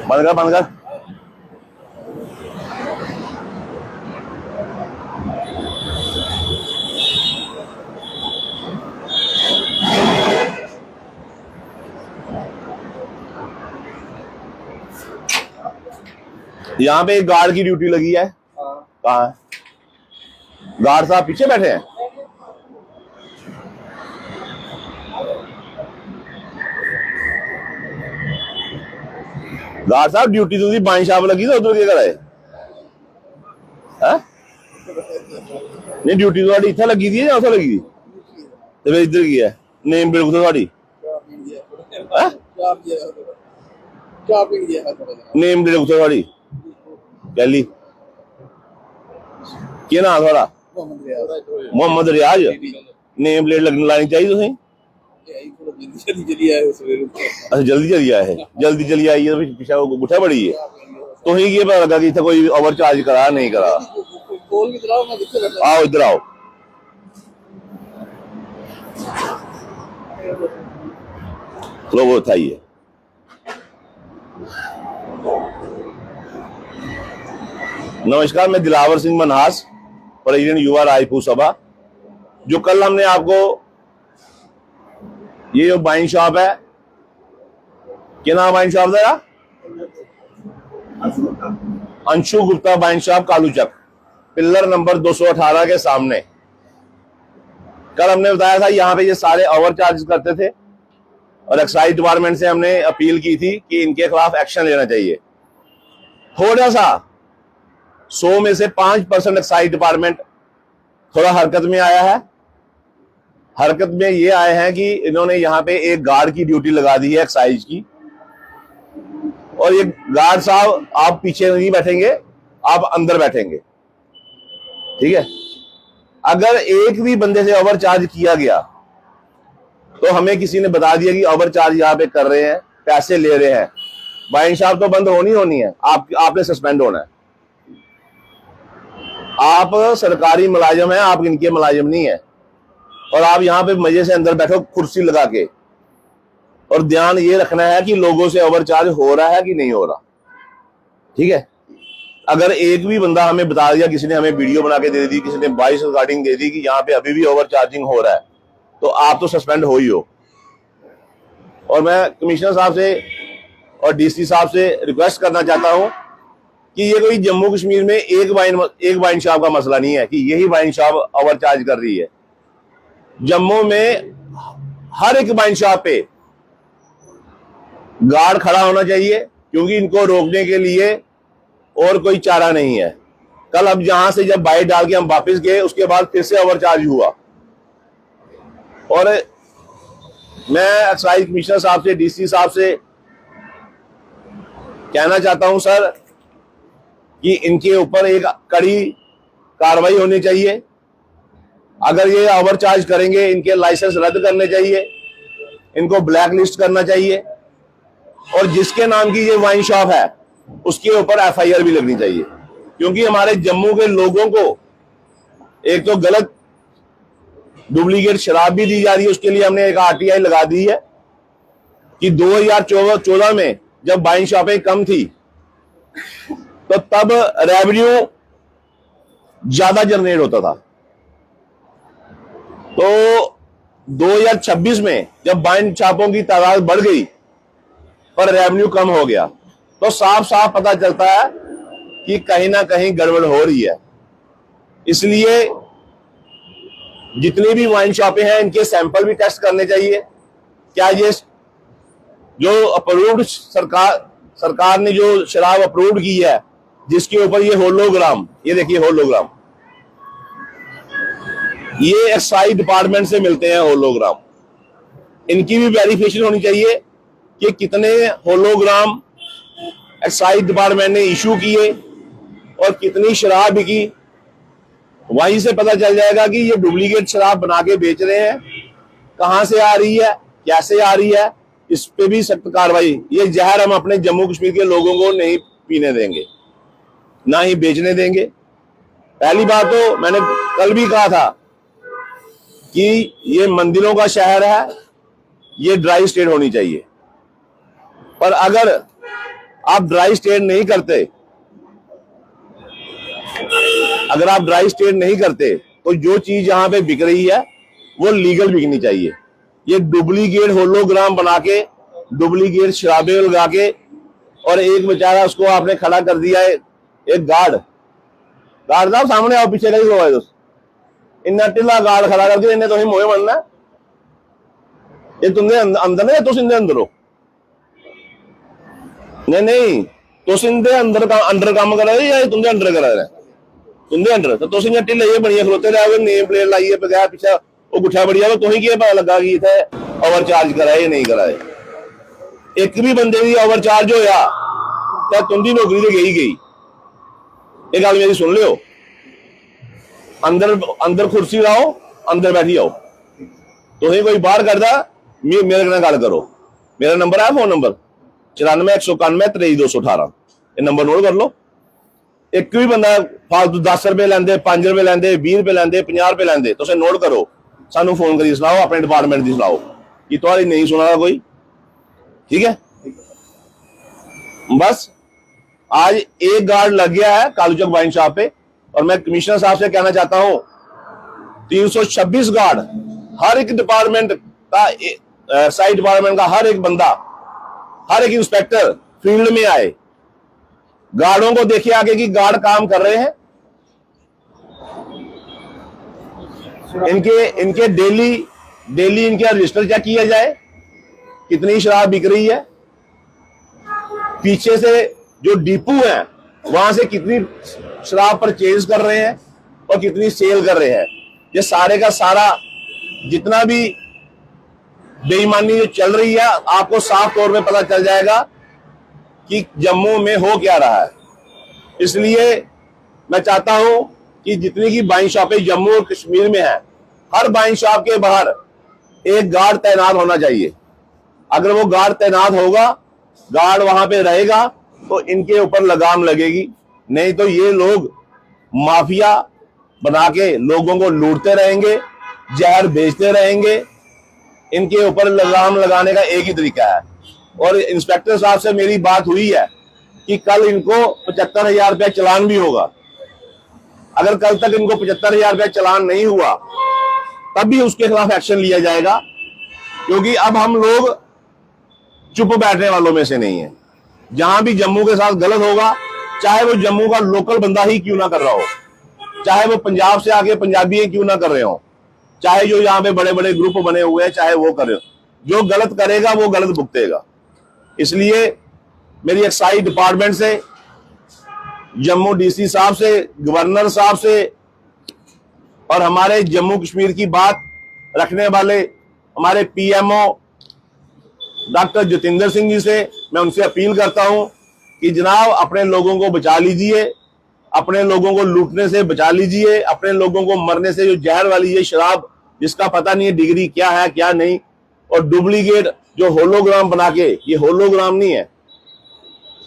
बंद कर बंद कर। यहाँ पे एक गार्ड की ड्यूटी लगी है। कहाँ है गार्ड साहब? पीछे बैठे हैं। गार्ड साहब ड्यूटी तो बाइन शाप लगी तो उधर क्या करे? नहीं ड्यूटी तो इतना लगी थी या उसे लगी थी तो फिर इधर की है। नेम प्लेट कुछ थोड़ी नेम प्लेट कुछ थोड़ी गली क्या नाम थोड़ा? मोहम्मद रियाज। नेम प्लेट लगने लानी चाहिए तुझे। अच्छा जल्दी चली आया है। जल्दी चली आई है तो पीछे गुठा बड़ी है तो ही ये पता लगा कि इतना कोई ओवर चार्ज करा नहीं करा। आओ इधर आओ। लो वो था ये। नमस्कार, मैं दिलावर सिंह मनहास, प्रेसिडेंट युवा राजपूत सभा। जो कल हमने आपको ये जो वाइन शॉप है, क्या नाम वाइन शॉप था? Anshu Gupta wine shop, Kaluchak, pillar number 218 के सामने। कल हमने बताया था यहाँ पे ये सारे ओवर चार्ज करते थे और एक्साइज डिपार्टमेंट से हमने अपील की थी कि इनके खिलाफ एक्शन लेना चाहिए। थोड़ा सा 100 में से 5% एक्साइज डिपार्टमेंट थोड़ा हरकत में आया है। हरकत में ये आए हैं कि इन्होंने यहाँ पे एक गार्ड की ड्यूटी लगा दी है एक्साइज की, और ये गार्ड साहब आप पीछे नहीं बैठेंगे, आप अंदर बैठेंगे, ठीक है। अगर एक भी बंदे से ओवर चार्ज किया गया तो हमें किसी ने बता दिया कि ओवर चार्ज यहाँ पे कर रहे हैं, पैसे ले रहे हैं, वाइन शॉप तो बंद होनी है, आपने सस्पेंड होना है। आप सरकारी मुलाजिम हैं, आप इनके मुलाजिम नहीं है, और आप यहाँ पे मजे से अंदर बैठो कुर्सी लगा के, और ध्यान ये रखना है कि लोगों से ओवर चार्ज हो रहा है कि नहीं हो रहा, ठीक है। अगर एक भी बंदा हमें बता दिया, किसी ने हमें वीडियो बना के दे दी, किसी ने वॉइस रिकॉर्डिंग दे दी कि यहाँ पे अभी भी ओवर चार्जिंग हो रहा है, तो आप तो सस्पेंड हो ही हो। और मैं कमिश्नर साहब से और डीसी साहब से रिक्वेस्ट करना चाहता हूं कि ये कोई जम्मू कश्मीर में एक वाइन शॉप का मसला नहीं है कि यही वाइन शॉप ओवर चार्ज कर रही है। जम्मू में हर एक वाइन शॉप पे गार्ड खड़ा होना चाहिए, क्योंकि इनको रोकने के लिए और कोई चारा नहीं है। कल अब जहां से जब बाइट डाल के हम वापस गए, उसके बाद फिर से ओवरचार्ज हुआ। और मैं एक्साइज कमिश्नर साहब से, डीसी साहब से कहना चाहता हूं सर कि इनके ऊपर एक कड़ी कार्रवाई होनी चाहिए। अगर ये ओवरचार्ज करेंगे, इनके लाइसेंस रद्द करने चाहिए, इनको ब्लैक लिस्ट करना चाहिए, और जिसके नाम की ये वाइन शॉप है उसके ऊपर एफआईआर भी लगनी चाहिए। क्योंकि हमारे जम्मू के लोगों को एक तो गलत डुप्लीकेट शराब भी दी जा रही है, उसके लिए हमने एक आरटीआई लगा दी है कि 2014 में जब वाइन शॉपें कम थी तो तब रेवेन्यू ज्यादा जनरेट होता था। तो 2026 में जब वाइन शॉपों की तादाद बढ़ गई पर रेवेन्यू कम हो गया, तो साफ साफ पता चलता है कि कहीं ना कहीं गड़बड़ हो रही है। इसलिए जितनी भी वाइन शॉपें हैं, इनके सैंपल भी टेस्ट करने चाहिए। क्या ये जो अप्रूव्ड सरकार ने जो शराब अप्रूव्ड की है, जिसके ऊपर ये होलोग्राम, ये देखिए होलोग्राम, ये एक्साइज डिपार्टमेंट से मिलते हैं होलोग्राम, इनकी भी वेरिफिकेशन होनी चाहिए कि कितने होलोग्राम एक्साइज डिपार्टमेंट ने इशू किए और कितनी शराब बिकी। वहीं से पता चल जाएगा कि ये डुप्लीकेट शराब बना के बेच रहे हैं, कहां से आ रही है, कैसे आ रही है, इस पे भी सख्त कार्रवाई। ये जहर हम अपने जम्मू कश्मीर के लोगों को नहीं पीने देंगे, ना ही बेचने देंगे। पहली बात तो मैंने कल भी कहा था कि ये मंदिरों का शहर है, ये ड्राई स्टेट होनी चाहिए। पर अगर आप ड्राई स्टेट नहीं करते, अगर आप ड्राई स्टेट नहीं करते तो जो चीज यहां पे बिक रही है वो लीगल बिकनी चाहिए। ये डुप्लीकेट होलोग्राम बना के, डुप्लीकेट शराबें लगा के, और एक बेचारा उसको आपने खड़ा कर दिया है, एक गार्ड साहब सामने आओ, पीछे कहीं हो दोस्त, इन्ना ढिला गार्ड खड़ा करके इन्हें तुम मोए बनना, ये तुंदे अंदर नहीं, तुम इंदे अंदर हो, नहीं तुम इंदे अंडर काम करा रहे या तुंदे अंडर करा रहे, तुंदे अंडर तो तुम इन्ना ढिले बनिए खलोते रहे, नेम प्लेट लाइए बगैर पीछे वो गुठा बढ़िया, तुम की पता लगा कि इतने ओवर चार्ज कराए या नहीं कराए। एक भी बंदे की ओवर चार्ज होया तो तुंदी नौकरी तो गई गई। ये गल मेरी सुन लियो, अंदर अंदर कुर्सी लाओ, अंदर बैठी आओ, तुम कोई बाहर करदा मेरे नाल गल करो। मेरा नंबर है, फोन नंबर 94 191 23 218, ये नंबर नोट कर लो। एक भी बंदा फालतू 10 रुपए लेंदे, 5 रुपए लेंदे, 20 रुपए लेंदे, 50 रुपए लेंदे, तुम नोट करो, सानू फोन करिए सनाओ, अपने डिपार्टमेंट की सनाओ कि तुम्हारी नहीं सुना कोई, ठीक है। बस आज एक गार्ड लग गया है कालू चौक वाइन शॉप पे, और मैं कमिश्नर साहब से कहना चाहता हूं 326 गार्ड, हर एक डिपार्टमेंट का, एक्साइज डिपार्टमेंट का हर एक बंदा, हर एक इंस्पेक्टर फील्ड में आए, गार्डों को देखे आगे कि गार्ड काम कर रहे हैं, इनके डेली इनके रजिस्टर चेक किया जाए, कितनी शराब बिक रही है, पीछे से जो डिपो है वहां से कितनी शराब परचेज कर रहे हैं और कितनी सेल कर रहे हैं। ये सारे का सारा जितना भी बेईमानी जो चल रही है, आपको साफ तौर पे पता चल जाएगा कि जम्मू में हो क्या रहा है। इसलिए मैं चाहता हूं कि जितनी की वाइन शॉपें जम्मू और कश्मीर में है, हर वाइन शॉप के बाहर एक गार्ड तैनात होना चाहिए। अगर वो गार्ड तैनात होगा, गार्ड वहां पे रहेगा, तो इनके ऊपर लगाम लगेगी। नहीं तो ये लोग माफिया बना के लोगों को लूटते रहेंगे, जहर बेचते रहेंगे। इनके ऊपर लगाम लगाने का एक ही तरीका है, और इंस्पेक्टर साहब से मेरी बात हुई है कि कल इनको 75,000 रुपया चलान भी होगा। अगर कल तक इनको 75,000 रुपया चलान नहीं हुआ तब भी उसके खिलाफ एक्शन लिया जाएगा, क्योंकि अब हम लोग चुप बैठने वालों में से नहीं है। जहां भी जम्मू के साथ गलत होगा, चाहे वो जम्मू का लोकल बंदा ही क्यों ना कर रहा हो, चाहे वो पंजाब से आके पंजाबी क्यों ना कर रहे हो, चाहे जो यहाँ पे बड़े बड़े ग्रुप बने हुए हैं चाहे वो करे, जो गलत करेगा वो गलत भुगतेगा। इसलिए मेरी एक्साइज डिपार्टमेंट से, जम्मू डीसी साहब से, गवर्नर साहब से, और हमारे जम्मू कश्मीर की बात रखने वाले हमारे पीएमओ डॉक्टर जतिंदर सिंह जी से मैं उनसे अपील करता हूं कि जनाब अपने लोगों को बचा लीजिए, अपने लोगों को लूटने से बचा लीजिए, अपने लोगों को मरने से। जो जहर वाली ये शराब जिसका पता नहीं है डिग्री क्या है क्या नहीं, और डुप्लीकेट जो होलोग्राम बना के, ये होलोग्राम नहीं है,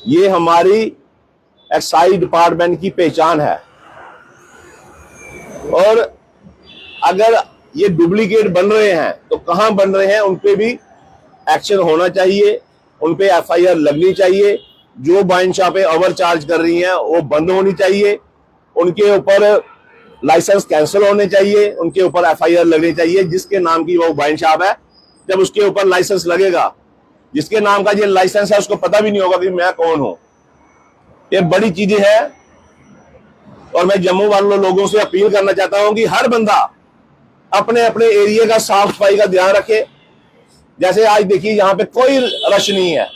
ये हमारी एक्साइज डिपार्टमेंट की पहचान है। और अगर ये डुप्लीकेट बन रहे हैं तो कहां बन रहे हैं, उन पे भी एक्शन होना चाहिए, उन पे एफआईआर लगनी चाहिए। जो वाइन शॉपें ओवर चार्ज कर रही हैं वो बंद होनी चाहिए, उनके ऊपर लाइसेंस कैंसिल होने चाहिए, उनके ऊपर एफआईआर लगनी चाहिए। जिसके नाम की वो वाइन शॉप है, जब उसके ऊपर लाइसेंस लगेगा, जिसके नाम का ये लाइसेंस है उसको पता भी नहीं होगा कि मैं कौन हूं। ये बड़ी चीजें हैं, और मैं जम्मू वालों लोगों से अपील करना चाहता हूं कि हर बंदा अपने अपने एरिया का साफ सफाई का ध्यान रखे। जैसे आज देखिए यहाँ पे कोई रश नहीं है,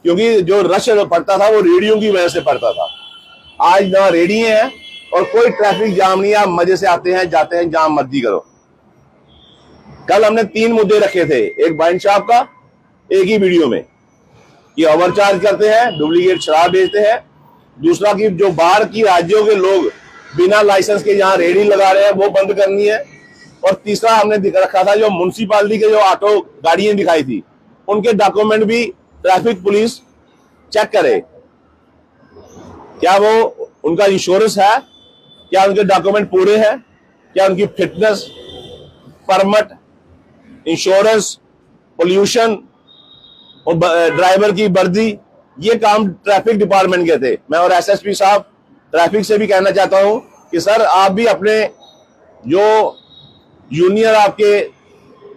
क्योंकि जो रश पड़ता था वो रेडियो की वजह से पड़ता था। आज ना रेडियो हैं और कोई ट्रैफिक जाम नहीं है, आप मजे से आते हैं जाते हैं, जहां मर्जी करो। कल हमने 3 मुद्दे रखे थे, एक वाइन शॉप का, एक ही वीडियो में, कि ओवरचार्ज करते हैं, डुप्लीकेट शराब बेचते हैं। दूसरा कि जो बाहर की राज्यों के लोग बिना लाइसेंस के यहाँ रेडी लगा रहे हैं वो बंद करनी है। और तीसरा हमने रखा था जो म्युनिसिपालिटी के जो ऑटो गाड़ियां दिखाई थी उनके डॉक्यूमेंट भी ट्रैफिक पुलिस चेक करे, क्या वो उनका इंश्योरेंस है, क्या उनके डॉक्यूमेंट पूरे हैं, क्या उनकी फिटनेस, परमिट, इंश्योरेंस, पोल्यूशन और ड्राइवर की वर्दी, ये काम ट्रैफिक डिपार्टमेंट के थे। मैं और एसएसपी साहब ट्रैफिक से भी कहना चाहता हूं कि सर आप भी अपने जो जूनियर आपके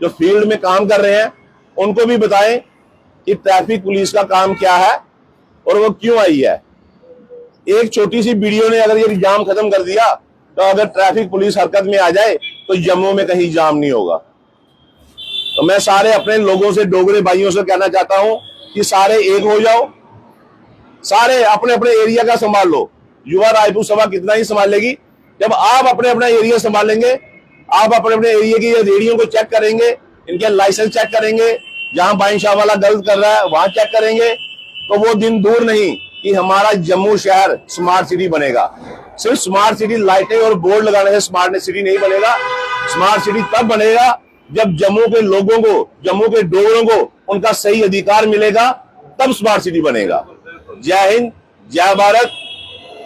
जो फील्ड में काम कर रहे हैं उनको भी बताएं कि ट्रैफिक पुलिस का काम क्या है और वो क्यों आई है। एक छोटी सी वीडियो ने अगर ये जाम खत्म कर दिया, तो अगर ट्रैफिक पुलिस हरकत में आ जाए तो जम्मू में कहीं जाम नहीं होगा। तो मैं सारे अपने लोगों से, डोगरे भाइयों से कहना चाहता हूं कि सारे एक हो जाओ, सारे अपने अपने एरिया का संभाल लो। युवा रायपुर सभा कितना ही संभाल लेगी, जब आप अपने अपना एरिया संभालेंगे, आप अपने अपने एरिया की रेडियो को चेक करेंगे, इनके लाइसेंस चेक करेंगे, जहां बाइंशाह वाला गलत कर रहा है वहां चेक करेंगे, तो वो दिन दूर नहीं कि हमारा जम्मू शहर स्मार्ट सिटी बनेगा। सिर्फ स्मार्ट सिटी लाइटें और बोर्ड लगाने से स्मार्ट सिटी नहीं बनेगा। स्मार्ट सिटी तब बनेगा जब जम्मू के लोगों को, जम्मू के डोगरों को उनका सही अधिकार मिलेगा, तब स्मार्ट सिटी बनेगा। जय हिंद, जय भारत,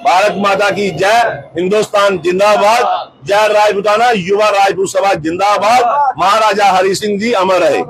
भारत माता की जय, हिंदुस्तान जिंदाबाद, जय राजपूताना, युवा राजपूत सभा जिंदाबाद, महाराजा हरि सिंह जी अमर रहे।